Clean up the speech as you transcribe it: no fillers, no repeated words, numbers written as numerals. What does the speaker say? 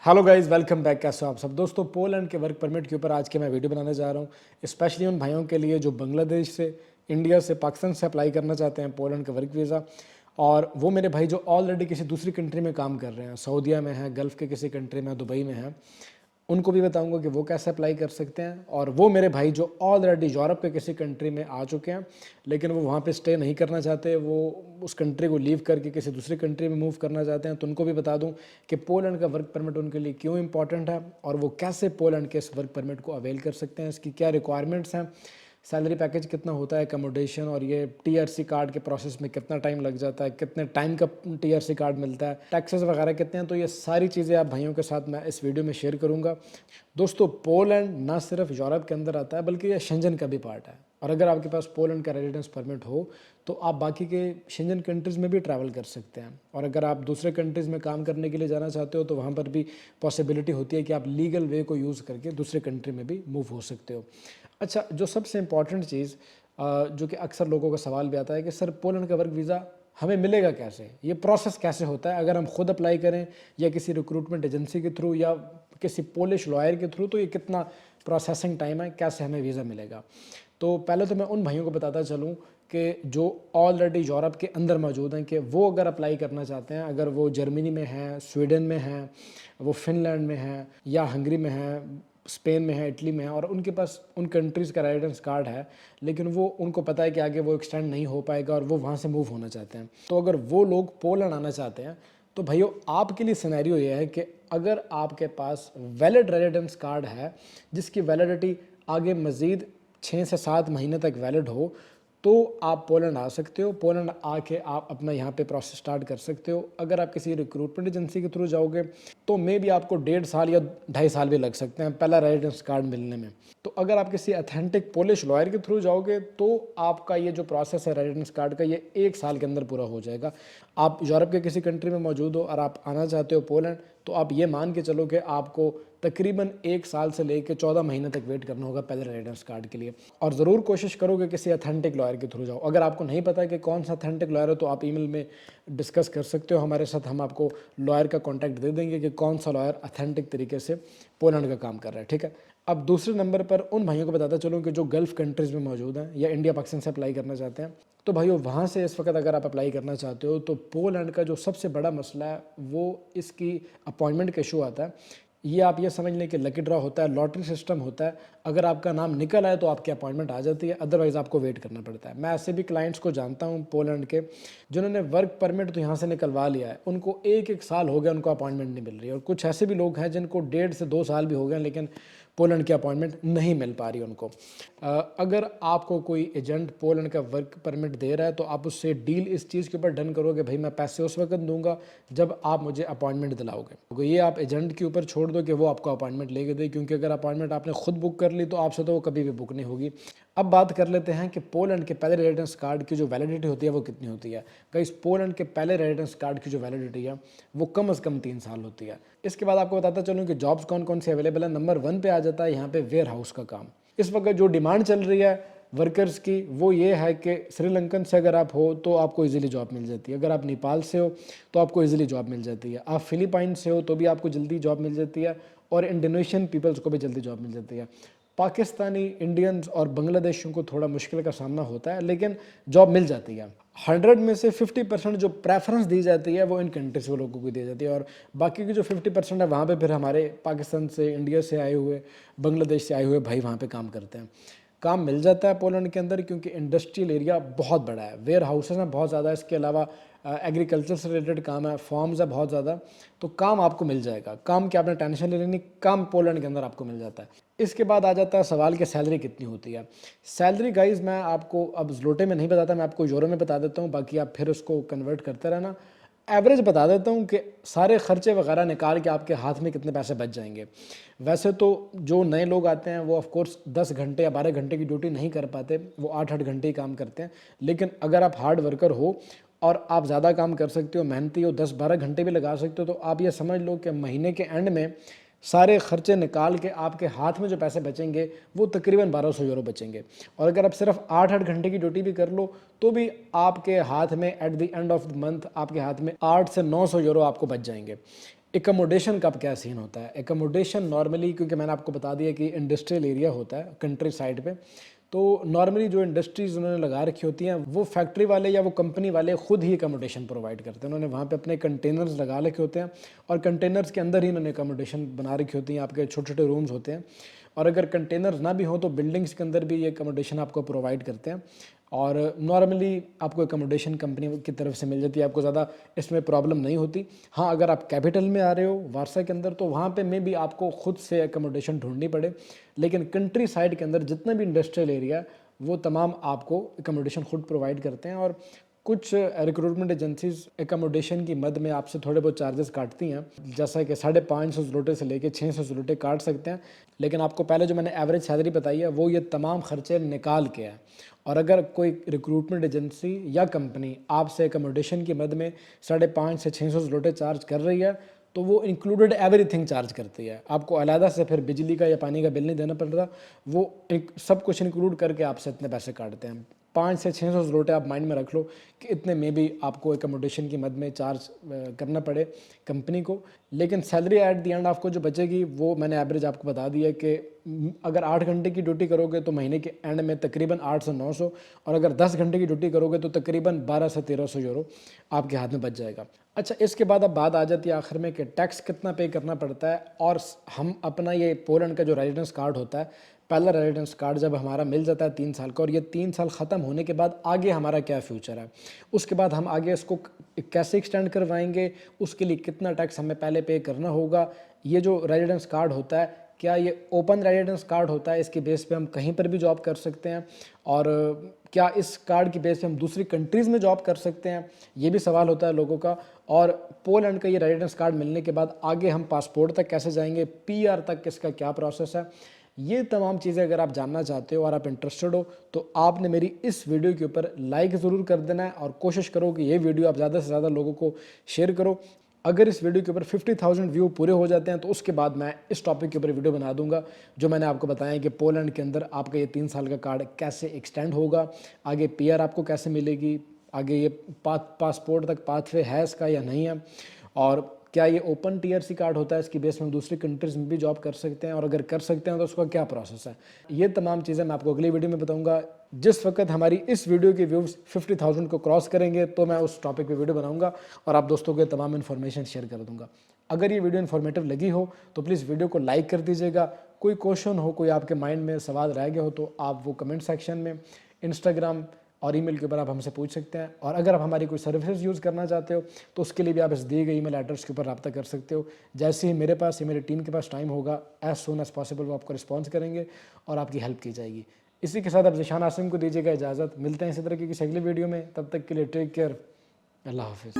Hello guys, welcome back. कैसे हो आप सब दोस्तों। पोलैंड के वर्क परमिट के ऊपर आज के मैं वीडियो बनाने जा रहा हूँ, स्पेशली उन भाइयों के लिए जो बांग्लादेश से, इंडिया से, पाकिस्तान से अप्लाई करना चाहते हैं पोलैंड का वर्क वीज़ा। और वो मेरे भाई जो ऑलरेडी किसी दूसरी कंट्री में काम कर रहे हैं, सऊदीया में है, गल्फ़ के किसी कंट्री में, दुबई में है, उनको भी बताऊंगा कि वो कैसे अप्लाई कर सकते हैं। और वो मेरे भाई जो ऑलरेडी यूरोप के किसी कंट्री में आ चुके हैं लेकिन वो वहाँ पे स्टे नहीं करना चाहते, वो उस कंट्री को लीव करके किसी दूसरी कंट्री में मूव करना चाहते हैं, तो उनको भी बता दूं कि पोलैंड का वर्क परमिट उनके लिए क्यों इंपॉर्टेंट है और वो कैसे पोलैंड के इस वर्क परमिट को अवेल कर सकते हैं, इसकी क्या रिक्वायरमेंट्स हैं, सैलरी पैकेज कितना होता है, अकोमोडेशन, और ये टीआरसी कार्ड के प्रोसेस में कितना टाइम लग जाता है, कितने टाइम का टीआरसी कार्ड मिलता है, टैक्सेस वगैरह कितने हैं। तो ये सारी चीज़ें आप भाइयों के साथ मैं इस वीडियो में शेयर करूंगा। दोस्तों, पोलैंड ना सिर्फ यूरोप के अंदर आता है बल्कि ये शेंजन का भी पार्ट है। और अगर आपके पास पोलैंड का रेजिडेंस परमिट हो तो आप बाकी के शेंजन कंट्रीज़ में भी ट्रैवल कर सकते हैं। और अगर आप दूसरे कंट्रीज़ में काम करने के लिए जाना चाहते हो तो वहाँ पर भी पॉसिबिलिटी होती है कि आप लीगल वे को यूज़ करके दूसरे कंट्री में भी मूव हो सकते हो। अच्छा, जो सबसे इम्पॉर्टेंट चीज़ जो कि अक्सर लोगों का सवाल भी आता है कि सर पोलैंड का वर्क वीज़ा हमें मिलेगा कैसे, ये प्रोसेस कैसे होता है, अगर हम खुद अप्लाई करें या किसी रिक्रूटमेंट एजेंसी के थ्रू या किसी पोलिश लॉयर के थ्रू, तो ये कितना प्रोसेसिंग टाइम है, कैसे हमें वीज़ा मिलेगा। तो पहले तो मैं उन भाइयों को बताता चलूँ कि जो ऑलरेडी यूरोप के अंदर मौजूद हैं कि वो अगर अप्लाई करना चाहते हैं, अगर वो जर्मनी में है, स्वीडन में है, वो फिनलैंड में है या हंगरी में है, स्पेन में है, इटली में है, और उनके पास उन कंट्रीज़ का रेजिडेंस कार्ड है लेकिन वो उनको पता है कि आगे वो एक्सटेंड नहीं हो पाएगा और वो वहाँ से मूव होना चाहते हैं, तो अगर वो लोग पोलैंड आना चाहते हैं तो भाइयों आपके लिए सिनेरियो ये है कि अगर आपके पास वैलिड रेजिडेंस कार्ड है जिसकी वैलिडिटी आगे मज़ीद 6 से 7 महीने तक वैलिड हो, तो आप पोलैंड आ सकते हो। पोलैंड आके आप अपना यहाँ पे प्रोसेस स्टार्ट कर सकते हो। अगर आप किसी रिक्रूटमेंट एजेंसी के थ्रू जाओगे तो मे भी आपको 1.5 साल या 2.5 साल भी लग सकते हैं पहला रेजिडेंस कार्ड मिलने में। तो अगर आप किसी अथेंटिक पोलिश लॉयर के थ्रू जाओगे तो आपका ये जो प्रोसेस है रेजिडेंस कार्ड का, ये 1 साल के अंदर पूरा हो जाएगा। आप यूरोप के किसी कंट्री में मौजूद हो और आप आना चाहते हो पोलैंड, तो आप ये मान के चलो कि आपको तकरीबन 1 साल से लेकर 14 महीने तक वेट करना होगा पहले रेजिडेंस कार्ड के लिए। और ज़रूर कोशिश करोगे किसी अथेंटिक लॉयर के थ्रू जाओ। अगर आपको नहीं पता है कि कौन सा अथेंटिक लॉयर है तो आप ईमेल में डिस्कस कर सकते हो हमारे साथ, हम आपको लॉयर का कॉन्टैक्ट दे देंगे कि कौन सा लॉयर अथेंटिक तरीके से पोलैंड का काम कर रहा है, ठीक है। अब दूसरे नंबर पर उन भाइयों को बताता चलूँ कि जो गल्फ़ कंट्रीज़ में मौजूद हैं या इंडिया पाकिस्तान से अप्लाई करना चाहते हैं, तो भाइयों वहाँ से इस वक्त अगर आप अप्लाई करना चाहते हो तो पोलैंड का जो सबसे बड़ा मसला है वो इसकी अपॉइंटमेंट का इशू आता है। ये आप ये समझ लें कि लकी ड्रॉ होता है, लॉटरी सिस्टम होता है। अगर आपका नाम निकल आए तो आपकी अपॉइंटमेंट आ जाती है, अदरवाइज़ आपको वेट करना पड़ता है। मैं ऐसे भी क्लाइंट्स को जानता हूँ पोलैंड के जिन्होंने वर्क परमिट तो यहाँ से निकलवा लिया है, उनको 1-1 साल हो गया उनको अपॉइंटमेंट नहीं मिल रही है। और कुछ ऐसे भी लोग हैं जिनको 1.5 से 2 साल भी हो गए लेकिन पोलैंड की अपॉइंटमेंट नहीं मिल पा रही उनको। अगर आपको कोई एजेंट पोलैंड का वर्क परमिट दे रहा है तो आप उससे डील इस चीज़ के ऊपर डन करोगे, भाई मैं पैसे उस वक्त दूंगा जब आप मुझे अपॉइंटमेंट दिलाओगे। तो ये आप एजेंट के ऊपर छोड़ दो कि वो आपको अपॉइंटमेंट लेके दे, क्योंकि अगर अपॉइंटमेंट आपने खुद बुक कर ली तो आपसे तो वो कभी भी बुक नहीं होगी। अब बात कर लेते हैं कि पोलैंड के पहले रेजिडेंस कार्ड की जो वैलिडिटी होती है वो कितनी होती है। गाइस, पोलैंड के पहले रेजिडेंस कार्ड की जो वैलिडिटी है वो कम से कम 3 साल होती है। इसके बाद आपको बताता चलूँ कि जॉब्स कौन कौन सी अवेलेबल है। नंबर 1 पे आ जाता है यहाँ पे वेयर हाउस का काम। इस वक्त जो डिमांड चल रही है वर्कर्स की वो ये है कि श्रीलंकन से अगर आप हो तो आपको इजीली जॉब मिल जाती है, अगर आप नेपाल से हो तो आपको इजीली जॉब मिल जाती है, आप फिलीपाइन से हो तो भी आपको जल्दी जॉब मिल जाती है, और इंडोनेशियन पीपल्स को भी जल्दी जॉब मिल जाती है। पाकिस्तानी, इंडियंस और बांग्लादेशियों को थोड़ा मुश्किल का सामना होता है लेकिन जॉब मिल जाती है। 100 में से 50% जो प्रेफरेंस दी जाती है वो इन कंट्रीज़ के लोगों को दी जाती है, और बाकी की जो 50% है वहाँ पे फिर हमारे पाकिस्तान से, इंडिया से आए हुए, बांग्लादेश से आए हुए भाई वहाँ पे काम करते हैं। काम मिल जाता है पोलैंड के अंदर क्योंकि इंडस्ट्रियल एरिया बहुत बड़ा है, वेयर हाउसेस हैं बहुत ज़्यादा, इसके अलावा एग्रीकल्चर से रिलेटेड काम है, फॉर्म्स है बहुत ज़्यादा, तो काम आपको मिल जाएगा। काम की आपने टेंशन ले लेनी, काम पोलैंड के अंदर आपको मिल जाता है। इसके बाद आ जाता है सवाल कि सैलरी कितनी होती है। सैलरी गाइज मैं आपको अब ज़लोटे में नहीं बताता, मैं आपको यूरो में बता देता हूँ, बाकी आप फिर उसको कन्वर्ट करते रहना। एवरेज बता देता हूँ कि सारे खर्चे वगैरह निकाल के आपके हाथ में कितने पैसे बच जाएंगे। वैसे तो जो नए लोग आते हैं वो ऑफ कोर्स 10 घंटे या 12 घंटे की ड्यूटी नहीं कर पाते, वो 8-8 घंटे ही काम करते हैं। लेकिन अगर आप हार्ड वर्कर हो और आप ज़्यादा काम कर सकते हो, मेहनती हो, 10-12 घंटे भी लगा सकते हो, तो आप ये समझ लो कि महीने के एंड में सारे खर्चे निकाल के आपके हाथ में जो पैसे बचेंगे वो तकरीबन 1200 यूरो बचेंगे। और अगर आप सिर्फ 8-8 घंटे की ड्यूटी भी कर लो तो भी आपके हाथ में at the end of the month आपके हाथ में 8 से 900 यूरो आपको बच जाएंगे। एकोमोडेशन का क्या सीन होता है? एकोमोडेशन नॉर्मली, क्योंकि मैंने आपको बता दिया कि इंडस्ट्रियल एरिया होता है कंट्री साइड पे, तो नॉर्मली जो इंडस्ट्रीज़ उन्होंने लगा रखी होती हैं वो फैक्ट्री वाले या वो कंपनी वाले खुद ही एकोमोडेशन प्रोवाइड करते हैं। उन्होंने वहाँ पे अपने कंटेनर्स लगा रखे होते हैं और कंटेनर्स के अंदर ही उन्होंने एकोमोडेशन बना रखी होती हैं, आपके छोटे छोटे रूम्स होते हैं। और अगर कंटेनर्स ना भी हो तो बिल्डिंग्स के अंदर भी ये एकोमोडेशन आपको प्रोवाइड करते हैं और नॉर्मली आपको एकोमोडेशन कंपनी की तरफ से मिल जाती है, आपको ज़्यादा इसमें प्रॉब्लम नहीं होती। हाँ, अगर आप कैपिटल में आ रहे हो वारसा के अंदर तो वहाँ पे में भी आपको खुद से एकोमोडेशन ढूंढनी पड़े, लेकिन कंट्री साइड के अंदर जितना भी इंडस्ट्रियल एरिया वो तमाम आपको एकोमोडेशन खुद प्रोवाइड करते हैं। और कुछ रिक्रूटमेंट एजेंसीज एकोमोडेशन की मद में आपसे थोड़े बहुत चार्जेस काटती हैं, जैसा कि 550 ज़लोटे से लेके 600 ज़लोटे काट सकते हैं, लेकिन आपको पहले जो मैंने एवरेज सैलरी बताई है वो ये तमाम खर्चे निकाल के है। और अगर कोई रिक्रूटमेंट एजेंसी या कंपनी आपसे एकोमोडेशन की मद में 550 से 600 ज़लोटे चार्ज कर रही है तो वो इंक्लूडेड एवरीथिंग चार्ज करती है, आपको अलहदा से फिर बिजली का या पानी का बिल नहीं देना पड़ रहा, वो सब कुछ इंक्लूड करके आपसे इतने पैसे काटते हैं। 500 से 600 ज़लोटे आप माइंड में रख लो कि इतने में भी आपको एकोमोडेशन की मद में चार्ज करना पड़े कंपनी को, लेकिन सैलरी एट द एंड आपको जो बचेगी वो मैंने एवरेज आपको बता दिया कि अगर 8 घंटे की ड्यूटी करोगे तो महीने के एंड में तकरीबन 8 से 900, और अगर 10 घंटे की ड्यूटी करोगे तो तकरीबन 12 से 1300 यूरो आपके हाथ में बच जाएगा। अच्छा, इसके बाद अब बात आ जाती है आखिर में कि टैक्स कितना पे करना पड़ता है। और हम अपना ये पोलैंड का जो रेजिडेंस कार्ड होता है, पहला रेजिडेंस कार्ड जब हमारा मिल जाता है 3 साल का, और ये 3 साल ख़त्म होने के बाद आगे हमारा क्या फ्यूचर है, उसके बाद हम आगे इसको कैसे एक्सटेंड करवाएंगे, उसके लिए कितना टैक्स हमें पहले पे करना होगा। ये जो रेजिडेंस कार्ड होता है, क्या ये ओपन रेजिडेंस कार्ड होता है, इसके बेस पे हम कहीं पर भी जॉब कर सकते हैं, और क्या इस कार्ड की बेस पे हम दूसरी कंट्रीज़ में जॉब कर सकते हैं, ये भी सवाल होता है लोगों का। और पोलैंड का ये रेजिडेंस कार्ड मिलने के बाद आगे हम पासपोर्ट तक कैसे जाएंगे, पीआर तक इसका क्या प्रोसेस है, ये तमाम चीज़ें अगर आप जानना चाहते हो और आप इंटरेस्टेड हो तो आपने मेरी इस वीडियो के ऊपर लाइक ज़रूर कर देना है, और कोशिश करो कि ये वीडियो आप ज़्यादा से ज़्यादा लोगों को शेयर करो। अगर इस वीडियो के ऊपर 50,000 व्यू पूरे हो जाते हैं तो उसके बाद मैं इस टॉपिक के ऊपर वीडियो बना दूंगा, जो मैंने आपको बताया कि पोलैंड के अंदर आपका ये 3 साल का कार्ड कैसे एक्सटेंड होगा, आगे पीआर आपको कैसे मिलेगी, आगे ये पासपोर्ट तक पाथवे है इसका या नहीं है, और क्या ये ओपन टीआरसी कार्ड होता है, इसकी बेस में हम दूसरी कंट्रीज़ में भी जॉब कर सकते हैं, और अगर कर सकते हैं तो उसका क्या प्रोसेस है। ये तमाम चीज़ें मैं आपको अगली वीडियो में बताऊंगा। जिस वक्त हमारी इस वीडियो के व्यूज़ 50,000 को क्रॉस करेंगे तो मैं उस टॉपिक पे वीडियो बनाऊंगा और आप दोस्तों को तमाम इन्फॉर्मेशन शेयर कर दूंगा। अगर ये वीडियो इन्फॉर्मेटिव लगी हो तो प्लीज़ वीडियो को लाइक कर दीजिएगा। कोई क्वेश्चन हो, कोई आपके माइंड में सवाल रह गया हो तो आप वो कमेंट सेक्शन में, इंस्टाग्राम और ईमेल के ऊपर आप हमसे पूछ सकते हैं। और अगर आप हमारी कोई सर्विसेज यूज़ करना चाहते हो तो उसके लिए भी आप इस दिए गए ईमेल एड्रेस के ऊपर रब्ता कर सकते हो। जैसे ही मेरे पास या मेरी टीम के पास टाइम होगा, एज सून एज पॉसिबल वो आपको रिस्पॉन्स करेंगे और आपकी हेल्प की जाएगी। इसी के साथ अब ज़िशान आसिम को दीजिएगा इजाज़त। मिलते हैं इसी तरह की किसी अगली वीडियो में, तब तक के लिए टेक केयर, अल्लाह हाफिज़।